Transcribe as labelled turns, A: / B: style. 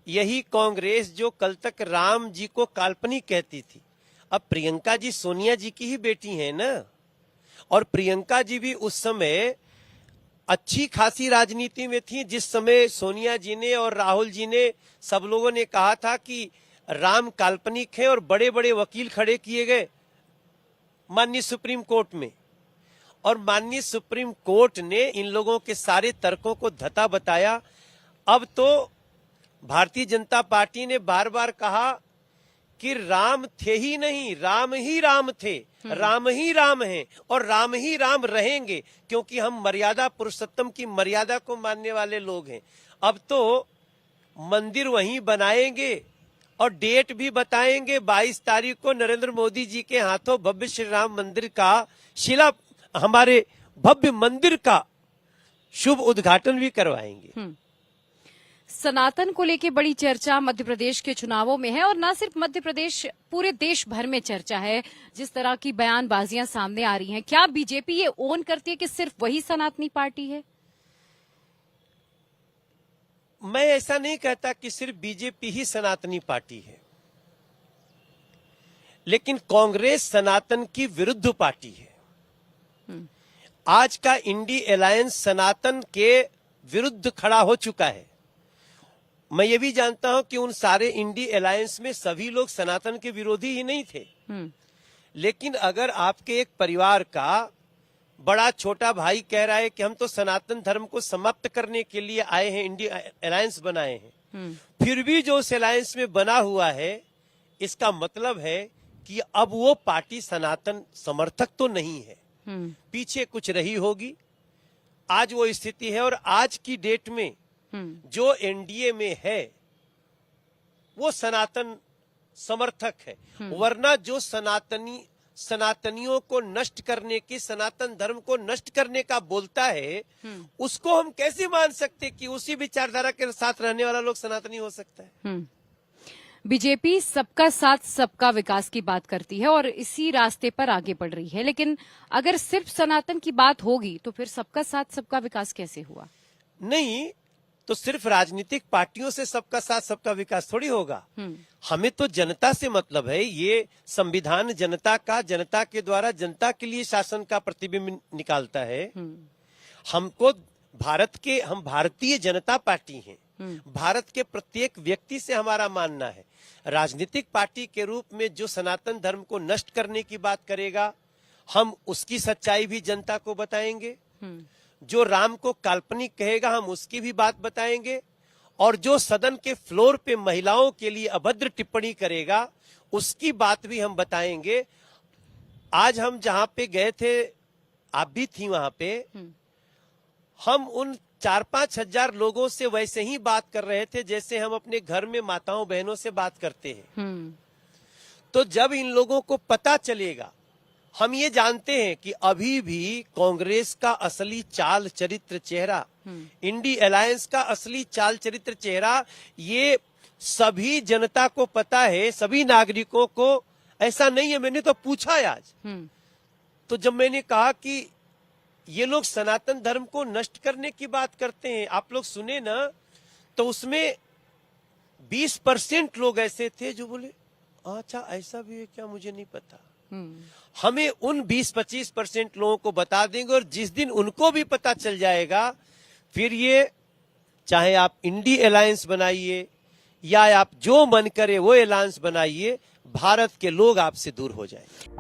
A: यही कांग्रेस जो कल तक राम जी को काल्पनिक कहती थी, अब प्रियंका जी सोनिया जी की ही बेटी है ना। और प्रियंका जी भी उस समय अच्छी खासी राजनीति में थी जिस समय सोनिया जी ने और राहुल जी ने, सब लोगों ने कहा था कि राम काल्पनिक है, और बड़े बड़े वकील खड़े किए गए माननीय सुप्रीम कोर्ट में। और माननीय सुप्रीम कोर्ट ने इन लोगों के सारे तर्कों को धता बताया। अब तो भारतीय जनता पार्टी ने बार बार कहा कि राम थे ही नहीं, राम ही राम थे, राम ही राम हैं और राम ही राम रहेंगे, क्योंकि हम मर्यादा पुरुषोत्तम की मर्यादा को मानने वाले लोग हैं। अब तो मंदिर वहीं बनाएंगे और डेट भी बताएंगे। 22 तारीख को नरेंद्र मोदी जी के हाथों भव्य श्री राम मंदिर का हमारे भव्य मंदिर का शुभ उद्घाटन भी करवाएंगे।
B: सनातन को लेके बड़ी चर्चा मध्य प्रदेश के चुनावों में है, और न सिर्फ मध्य प्रदेश, पूरे देश भर में चर्चा है। जिस तरह की बयानबाजियां सामने आ रही हैं, क्या बीजेपी ये ओन करती है कि सिर्फ वही सनातनी पार्टी है?
A: मैं ऐसा नहीं कहता कि सिर्फ बीजेपी ही सनातनी पार्टी है, लेकिन कांग्रेस सनातन की विरुद्ध पार्टी है। आज का इंडी अलायंस सनातन के विरुद्ध खड़ा हो चुका है। मैं ये भी जानता हूं कि उन सारे इंडी अलायंस में सभी लोग सनातन के विरोधी ही नहीं थे, लेकिन अगर आपके एक परिवार का बड़ा छोटा भाई कह रहा है कि हम तो सनातन धर्म को समाप्त करने के लिए आए हैं, इंडी अलायंस बनाए हैं, फिर भी जो उस अलायंस में बना हुआ है, इसका मतलब है कि अब वो पार्टी सनातन समर्थक तो नहीं है, पीछे कुछ रही होगी। आज वो स्थिति है, और आज की डेट में जो एनडीए में है वो सनातन समर्थक है। वरना जो सनातनियों को नष्ट करने की, सनातन धर्म को नष्ट करने का बोलता है, उसको हम कैसे मान सकते कि उसी विचारधारा के साथ रहने वाला लोग सनातनी हो सकता है।
B: बीजेपी सबका साथ सबका विकास की बात करती है और इसी रास्ते पर आगे बढ़ रही है, लेकिन अगर सिर्फ सनातन की बात होगी तो फिर सबका साथ सबका विकास कैसे हुआ?
A: नहीं, तो सिर्फ राजनीतिक पार्टियों से सबका साथ सबका विकास थोड़ी होगा। हमें तो जनता से मतलब है। ये संविधान जनता का, जनता के द्वारा जनता के लिए शासन का प्रतिबिंब निकालता है। हमको हम भारतीय जनता पार्टी हैं। भारत के प्रत्येक व्यक्ति से हमारा मानना है, राजनीतिक पार्टी के रूप में जो सनातन धर्म को नष्ट करने की बात करेगा, हम उसकी सच्चाई भी जनता को बताएंगे। जो राम को काल्पनिक कहेगा, हम उसकी भी बात बताएंगे। और जो सदन के फ्लोर पे महिलाओं के लिए अभद्र टिप्पणी करेगा, उसकी बात भी हम बताएंगे। आज हम जहां पे गए थे, आप भी थी वहां पे, हम उन 4-5 हजार लोगों से वैसे ही बात कर रहे थे जैसे हम अपने घर में माताओं बहनों से बात करते हैं। तो जब इन लोगों को पता चलेगा, हम ये जानते हैं कि अभी भी कांग्रेस का असली चाल चरित्र चेहरा, इंडी अलायंस का असली चाल चरित्र चेहरा, ये सभी जनता को पता है, सभी नागरिकों को। ऐसा नहीं है, मैंने तो पूछा आज, तो जब मैंने कहा कि ये लोग सनातन धर्म को नष्ट करने की बात करते हैं, आप लोग सुने ना, तो उसमें 20% लोग ऐसे थे जो बोले अच्छा ऐसा भी है क्या, मुझे नहीं पता। हमें उन 20-25% लोगों को बता देंगे, और जिस दिन उनको भी पता चल जाएगा, फिर ये चाहे आप इंडी अलायंस बनाइए या आप जो मन करे वो अलायंस बनाइए, भारत के लोग आपसे दूर हो जाएंगे।